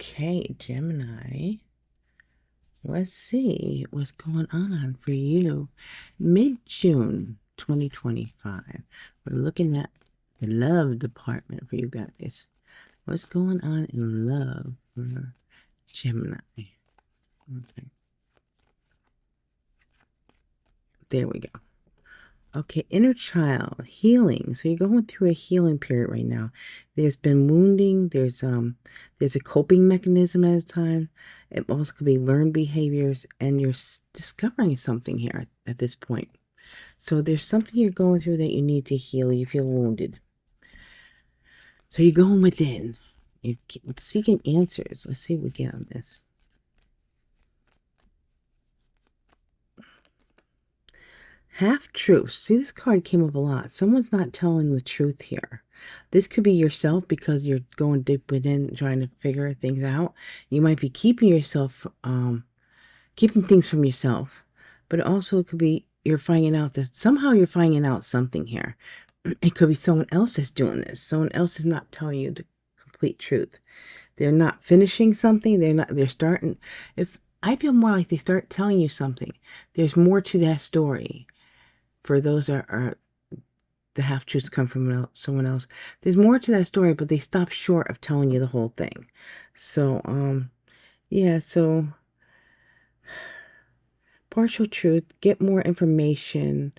Okay, Gemini. Let's see what's going on for you. Mid-June 2025. We're looking at the love department for you guys. What's going on in love for Gemini? Okay. There we go. Okay, inner child, healing. So you're going through a healing period right now. There's been wounding. There's a coping mechanism at a time. It also could be learned behaviors, and you're discovering something here at this point. So there's something you're going through that you need to heal. You feel wounded. So you're going within. You're seeking answers. Let's see what we get on this. Half-truths. See, this card came up a lot. Someone's not telling the truth here. This could be yourself because you're going deep within trying to figure things out. You might be keeping yourself, keeping things from yourself. But it also could be you're finding out that somehow you're finding out something here. It could be someone else that's doing this. Someone else is not telling you the complete truth. They're not finishing something. They're starting. If I feel more like they start telling you something, there's more to that story. For those that are the half-truths come from someone else. There's more to that story, but they stop short of telling you the whole thing. So, yeah, so partial truth, get more information,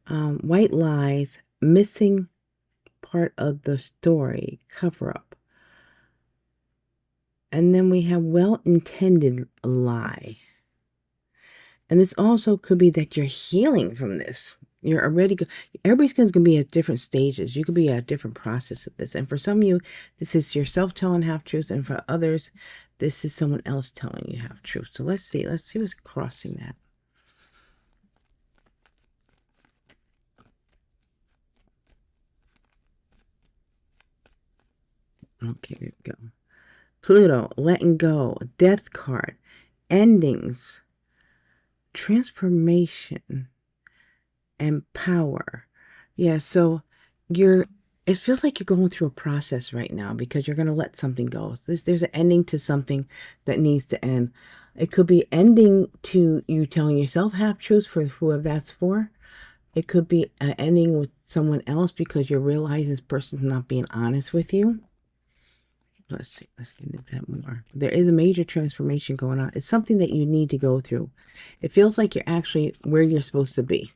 white lies, missing part of the story, cover up. And then we have well-intended lie. And this also could be that you're healing from this. You're already everybody's going to be at different stages. You could be at a different process of this. And for some of you, this is yourself telling half-truths. And for others, this is someone else telling you half-truths. So let's see. Let's see what's crossing that. Okay, there we go. Pluto, letting go, death card, endings, transformation, and power. Yeah, so it feels like you're going through a process right now because you're going to let something go. There's an ending to something that needs to end. It could be ending to you telling yourself half-truths for whoever that's for. It could be an ending with someone else because you're realizing this person's not being honest with you. Let's see. Let's get into that more. There is a major transformation going on. It's something that you need to go through. It feels like you're actually where you're supposed to be.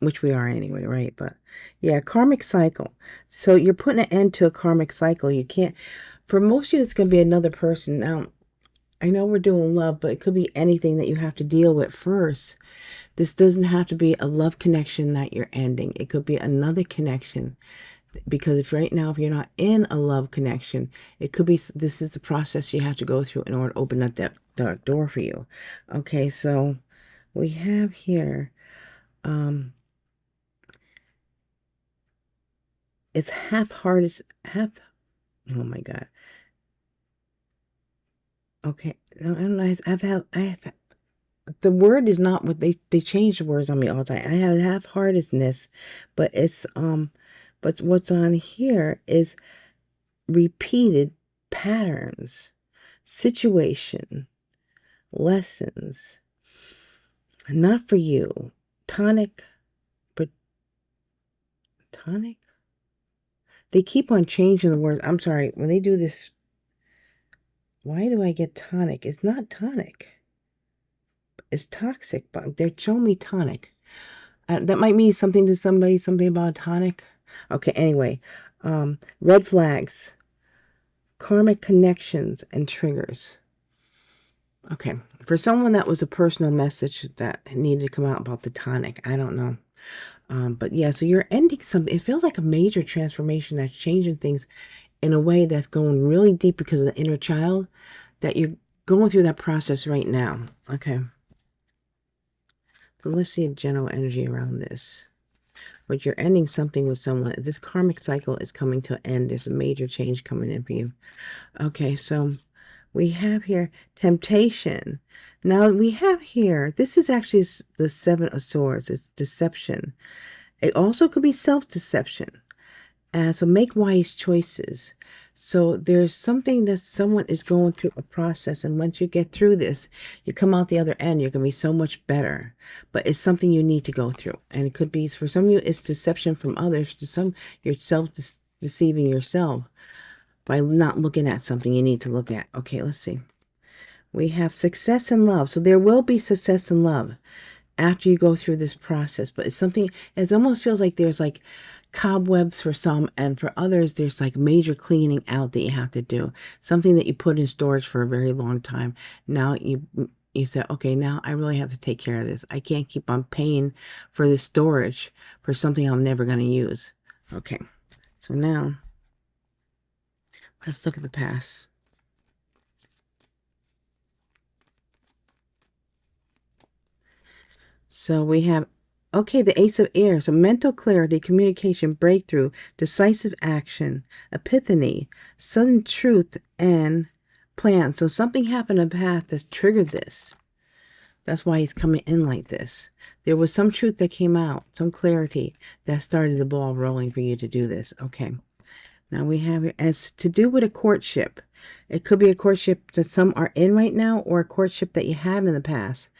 Which we are anyway, right? But yeah, karmic cycle. So you're putting an end to a karmic cycle. You can't, for most of you, it's going to be another person. Now, I know we're doing love, but it could be anything that you have to deal with first. This doesn't have to be a love connection that you're ending. It could be another connection. Because if right now, if you're not in a love connection, it could be, this is the process you have to go through in order to open up that door for you. Okay, so we have here, it's half-hearted, oh my God. Okay, I don't know, I have, the word is not what they change the words on me all the time. I have half-heartedness, but it's, but what's on here is repeated patterns, situation, lessons, not for you, tonic, but tonic? They keep on changing the words. I'm sorry, when they do this, why do I get tonic? It's not tonic. It's toxic, but they're showing me tonic. That might mean something to somebody, something about tonic. Okay, anyway, red flags, karmic connections, and triggers. Okay, for someone that was a personal message that needed to come out about the tonic. I don't know. But yeah, so you're ending something. It feels like a major transformation that's changing things in a way that's going really deep because of the inner child, that you're going through that process right now. Okay. So let's see a general energy around this. But you're ending something with someone. This karmic cycle is coming to an end. There's a major change coming in for you. Okay, so we have here temptation. Now we have here, this is actually the Seven of Swords. It's deception. It also could be self-deception. So make wise choices. So there's something that someone is going through a process, and once you get through this, you come out the other end, you're going to be so much better. But it's something you need to go through. And it could be, for some of you, it's deception from others. To some, you're self-deceiving yourself by not looking at something you need to look at. Okay, let's see. We have success in love. So there will be success in love after you go through this process. But it's something, it almost feels like there's like cobwebs for some, and for others there's like major cleaning out that you have to do. Something that you put in storage for a very long time. Now you said, okay, now I really have to take care of this. I can't keep on paying for this storage for something I'm never going to use. Okay, so now let's look at the past. So we have, okay, the Ace of Air. So mental clarity, communication, breakthrough, decisive action, epiphany, sudden truth, and plan. So something happened in the past that triggered this. That's why he's coming in like this. There was some truth that came out, some clarity that started the ball rolling for you to do this. Okay. Now we have here, as to do with a courtship. It could be a courtship that some are in right now, or a courtship that you had in the past.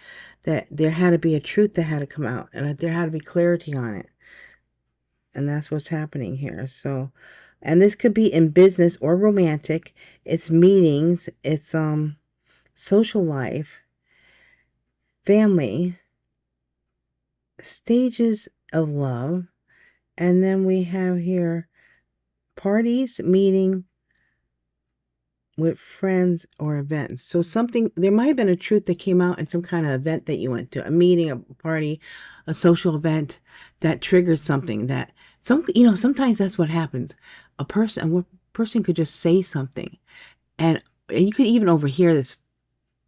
That there had to be a truth that had to come out, and that there had to be clarity on it. And that's what's happening here. So, and this could be in business or romantic. It's meetings, it's social life, family, stages of love, and then we have here parties, meeting with friends or events. So something, there might have been a truth that came out in some kind of event that you went to, a meeting, a party, a social event that triggered something that sometimes that's what happens. A person could just say something, and you could even overhear this,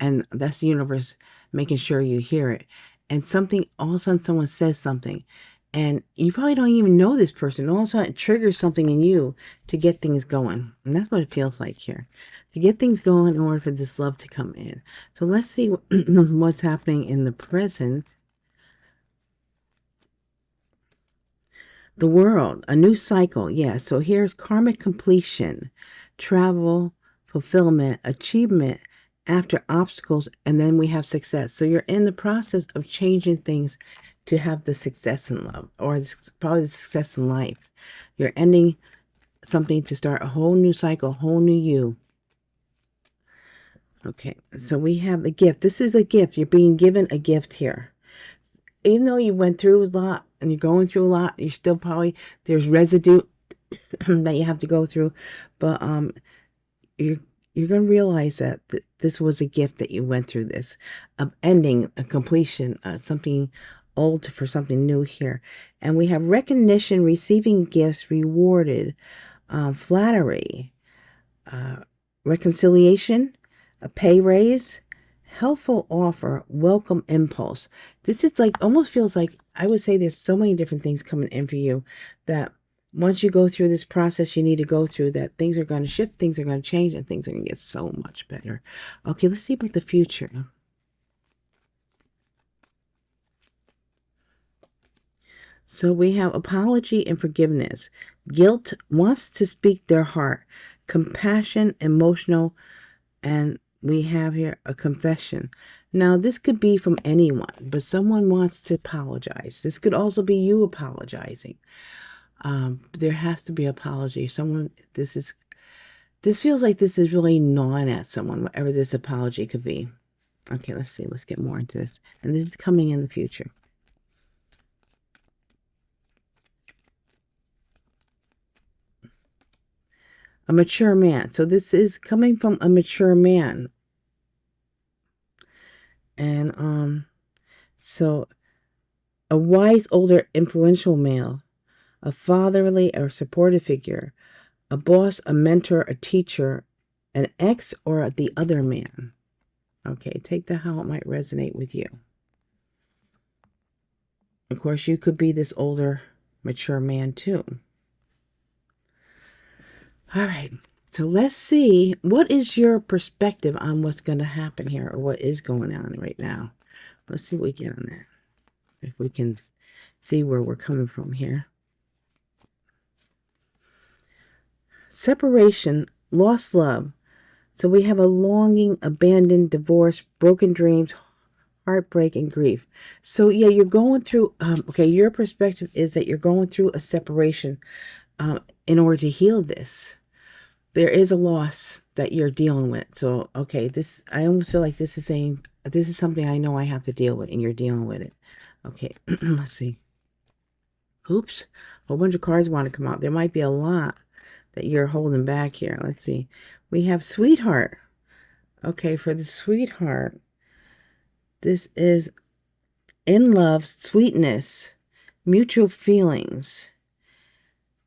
and that's the universe making sure you hear it. And something, all of a sudden someone says something, and you probably don't even know this person. All of a sudden it triggers something in you to get things going. And that's what it feels like here. To get things going in order for this love to come in. So let's see what's happening in the present. The world, a new cycle. Yeah, so here's karmic completion, travel, fulfillment, achievement after obstacles, and then we have success. So you're in the process of changing things to have the success in love, or probably the success in life. You're ending something to start a whole new cycle, a whole new you. Okay, so we have the gift. This is a gift. You're being given a gift here. Even though you went through a lot and you're going through a lot, you're still probably, there's residue that you have to go through. But you're going to realize that this was a gift that you went through this. Of ending, a completion, something old for something new here. And we have recognition, receiving gifts, rewarded, flattery, reconciliation, a pay raise, helpful offer, welcome impulse. This is like, almost feels like, I would say there's so many different things coming in for you that once you go through this process you need to go through, that things are going to shift, things are going to change, and things are going to get so much better. Okay, let's see about the future. So we have apology and forgiveness. Guilt wants to speak their heart. Compassion, emotional, and we have here a confession. Now, this could be from anyone, but someone wants to apologize. This could also be you apologizing. There has to be apology. This feels like this is really gnawing at someone, whatever this apology could be. Okay, let's see. Let's get more into this. And this is coming in the future. A mature man. So this is coming from a mature man. And so a wise, older, influential male, a fatherly or supportive figure, a boss, a mentor, a teacher, an ex, or the other man. Okay, take that how it might resonate with you. Of course, you could be this older, mature man too. All right, so let's see, what is your perspective on what's going to happen here, or what is going on right now? Let's see what we get on that. If we can see where we're coming from here. Separation lost love. So we have a longing, abandoned, divorce, broken dreams, heartbreak, and grief. So yeah, you're going through, okay, your perspective is that you're going through a separation in order to heal this. There is a loss that you're dealing with. So, okay, this, I almost feel like this is saying, this is something I know I have to deal with, and you're dealing with it. Okay, let's see. Oops, a whole bunch of cards want to come out. There might be a lot that you're holding back here. Let's see. We have sweetheart. Okay, for the sweetheart, this is in love, sweetness, mutual feelings,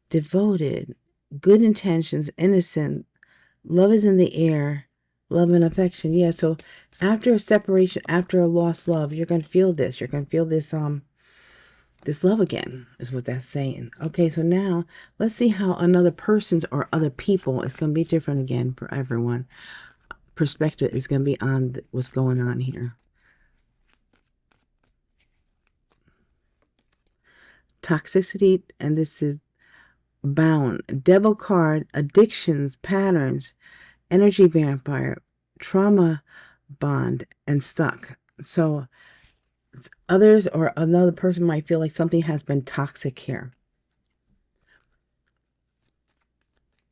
devoted, good intentions, innocent, love is in the air, love and affection. Yeah, so after a separation, after a lost love, you're going to feel this. You're going to feel this, this love again, is what that's saying. Okay, so now let's see how another person's or other people is going to be different again for everyone. Perspective is going to be on what's going on here. Toxicity, and this is bound. Devil card, addictions, patterns, energy vampire, trauma bond, and stuck. So others or another person might feel like something has been toxic here.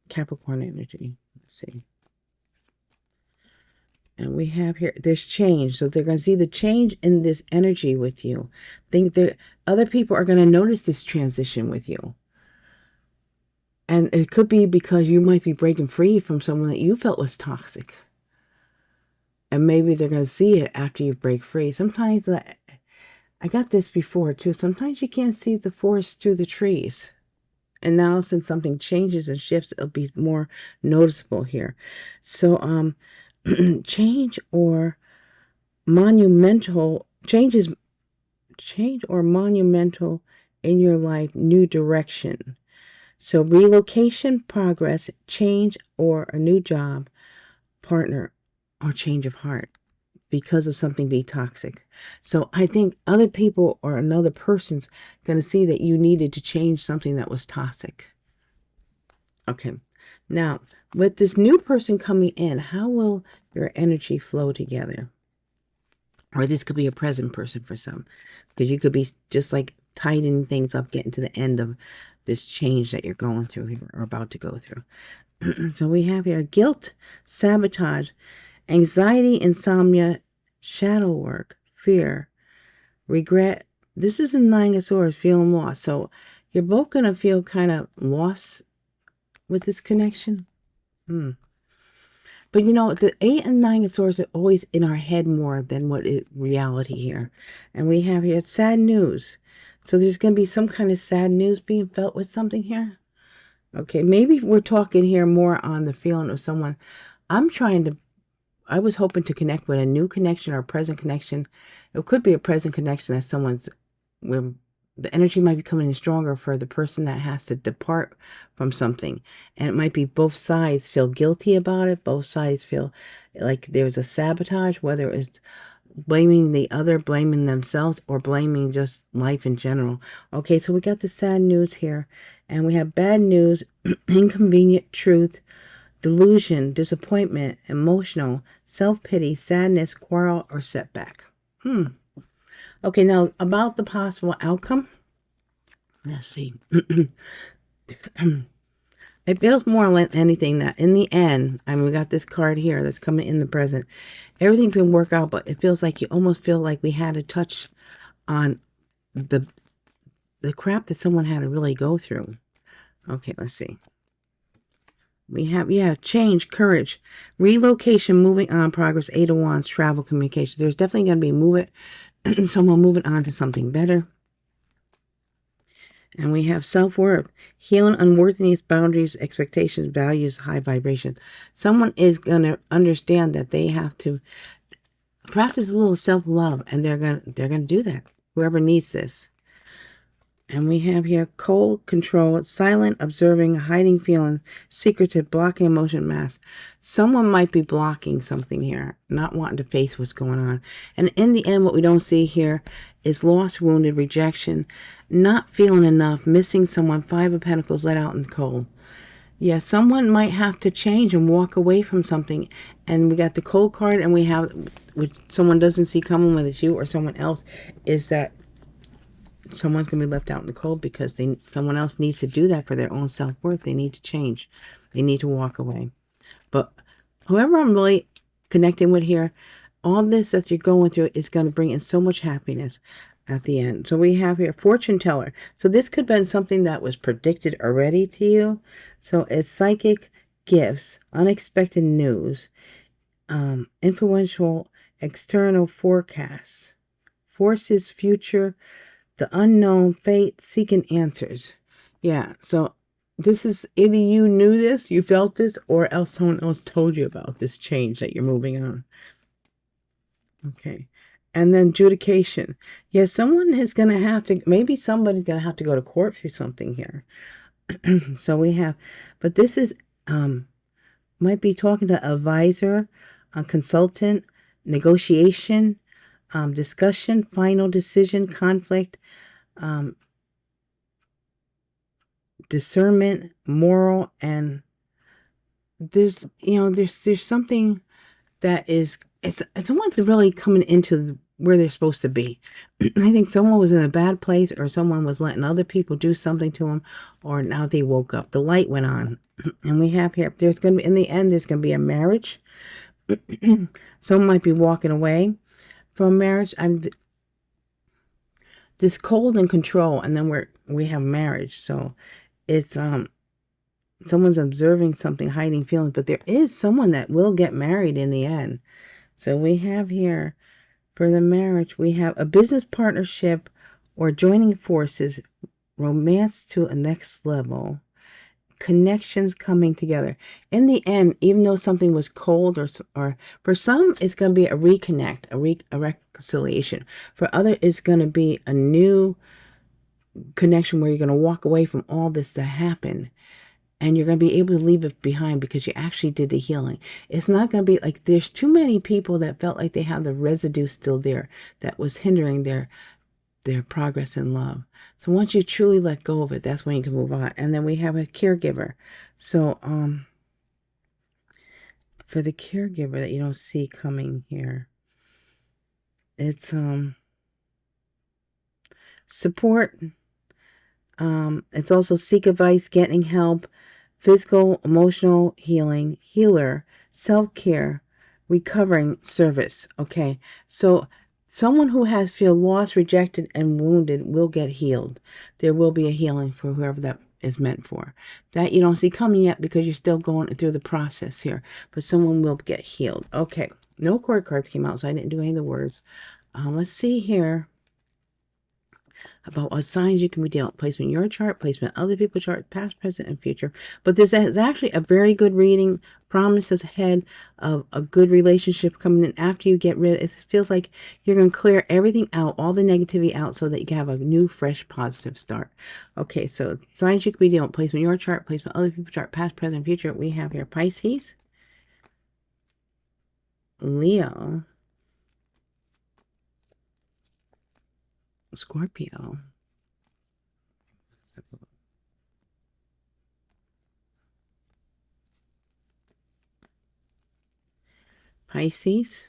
Capricorn energy. Let's see. And we have here, there's change. So they're going to see the change in this energy with you. Think that other people are going to notice this transition with you. And it could be because you might be breaking free from someone that you felt was toxic. And maybe they're going to see it after you break free. Sometimes, I got this before too. Sometimes you can't see the forest through the trees. And now since something changes and shifts, it'll be more noticeable here. So, change or monumental, change or monumental in your life, new direction. So relocation, progress, change, or a new job, partner, or change of heart because of something being toxic. So I think other people or another person's going to see that you needed to change something that was toxic. Okay. Now, with this new person coming in, how will your energy flow together? Or this could be a present person for some, because you could be just like tightening things up, getting to the end of this change that you're going through here or about to go through. So we have here guilt, sabotage, anxiety, insomnia, shadow work, fear, regret. This is the Nine of Swords, feeling lost. So you're both going to feel kind of lost with this connection. But you know, the 8 and 9 of Swords are always in our head more than what is reality here. And we have here sad news. So there's going to be some kind of sad news being felt with something here. Okay, maybe we're talking here more on the feeling of someone. I was hoping to connect with a new connection or a present connection. It could be a present connection that someone's, where the energy might be coming in stronger for the person that has to depart from something. And it might be both sides feel guilty about it. Both sides feel like there's a sabotage, whether it's blaming the other, blaming themselves, or blaming just life in general. Okay, so we got the sad news here. And we have bad news, inconvenient truth, delusion, disappointment, emotional, self-pity, sadness, quarrel, or setback. Okay, now about the possible outcome. Let's see. It feels more like anything that in the end, I mean, we got this card here that's coming in the present. Everything's going to work out, but it feels like you almost feel like we had to touch on the crap that someone had to really go through. Okay, let's see. We have, change, courage, relocation, moving on, progress, 8 of Wands, travel, communication. There's definitely going to be movement, someone moving on to something better. And we have self-worth, healing, unworthiness, boundaries, expectations, values, high vibration. Someone is going to understand that they have to practice a little self-love, and they're going to do that. Whoever needs this. And we have here cold, control, silent, observing, hiding feeling, secretive, blocking emotion, mask. Someone might be blocking something here, not wanting to face what's going on. And in the end, what we don't see here is loss, wounded, rejection, not feeling enough, missing someone, 5 of Pentacles, let out in the cold. Yeah, someone might have to change and walk away from something. And we got the cold card, and we have, which someone doesn't see coming, whether it's you or someone else, is that someone's going to be left out in the cold because someone else needs to do that for their own self-worth. They need to change. They need to walk away. But whoever I'm really connecting with here, all this that you're going through is going to bring in so much happiness at the end. So we have here fortune teller. So this could have been something that was predicted already to you. So it's psychic gifts, unexpected news, influential external forecasts, forces future, the unknown, fate, seeking answers. Yeah, so this is either you knew this, you felt this, or else someone else told you about this change that you're moving on. Okay. And then adjudication. Yeah, someone is going to have to, maybe somebody's going to have to go to court for something here. So we have, but this is, might be talking to an advisor, a consultant, negotiation, discussion, final decision, conflict, discernment, moral, and there's, there's something that is, it's someone's really coming into where they're supposed to be. I think someone was in a bad place, or someone was letting other people do something to them, or now they woke up. The light went on. And we have here, there's going to be, in the end, there's going to be a marriage. Someone might be walking away from marriage. I'm this cold and control, and then we have marriage. So it's someone's observing something, hiding feelings, but there is someone that will get married in the end. So we have here, for the marriage, we have a business partnership or joining forces, romance to a next level, connections coming together. In the end, even though something was cold, or for some, it's going to be a reconnect, a reconciliation. For others, it's going to be a new connection where you're going to walk away from all this that happened. And you're going to be able to leave it behind because you actually did the healing. It's not going to be like there's too many people that felt like they have the residue still there that was hindering their progress in love. So once you truly let go of it, that's when you can move on. And then we have a caregiver. So for the caregiver that you don't see coming here, it's support. It's also seek advice, getting help, physical, emotional healing, healer, self-care, recovering service. Okay, so someone who has feel lost, rejected, and wounded will get healed. There will be a healing for whoever that is meant for. That you don't see coming yet because you're still going through the process here. But someone will get healed. Okay, no court cards came out, so I didn't do any of the words. Let's see here about what signs you can be dealing with. Placement in your chart, placement in other people's chart, past, present, and future. But this is actually a very good reading. Promises ahead of a good relationship coming in after you get rid. It feels like you're going to clear everything out, all the negativity out, so that you can have a new, fresh, positive start. Okay, so signs you can be dealing with. Placement in your chart, placement in other people's chart, past, present, future. We have here Pisces, Leo, Scorpio, Pisces,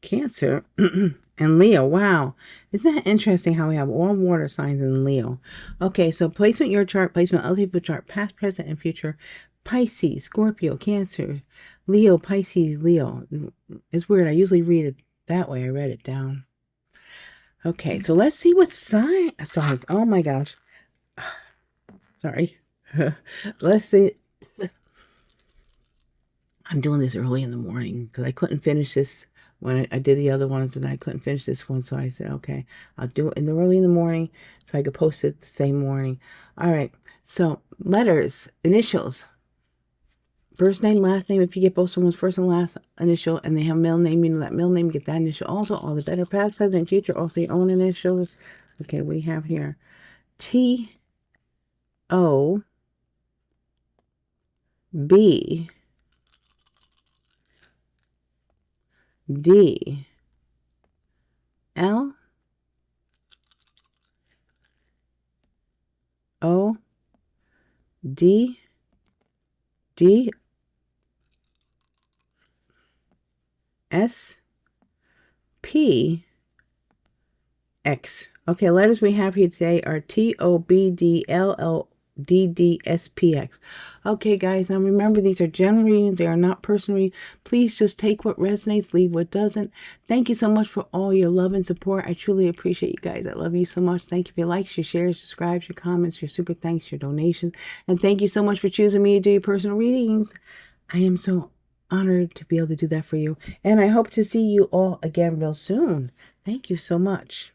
Cancer, and Leo. Wow. Isn't that interesting how we have all water signs in Leo? Okay, so placement your chart, placement other people's chart, past, present, and future. Pisces, Scorpio, Cancer, Leo, Pisces, Leo. It's weird. I usually read it that way. I read it down. Okay, so let's see what signs. Oh my gosh. Sorry. Let's see. I'm doing this early in the morning because I couldn't finish this when I did the other ones, and I couldn't finish this one. So I said, okay, I'll do it early in the morning so I could post it the same morning. All right. So letters, initials, first name, last name. If you get both someone's first and last initial and they have middle name, you know that middle name, get that initial. Also, all the better past, present, future, also your own initials. Okay, we have here T O B D L O D, D, S, P, X. Okay, letters we have here today are T, O, B, D, L, L, D, D, S, P, X. Okay, guys, now remember these are general readings. They are not personal readings. Please just take what resonates, leave what doesn't. Thank you so much for all your love and support. I truly appreciate you guys. I love you so much. Thank you for your likes, your shares, your subscribes, your comments, your super thanks, your donations. And thank you so much for choosing me to do your personal readings. I am so honored to be able to do that for you. And I hope to see you all again real soon. Thank you so much.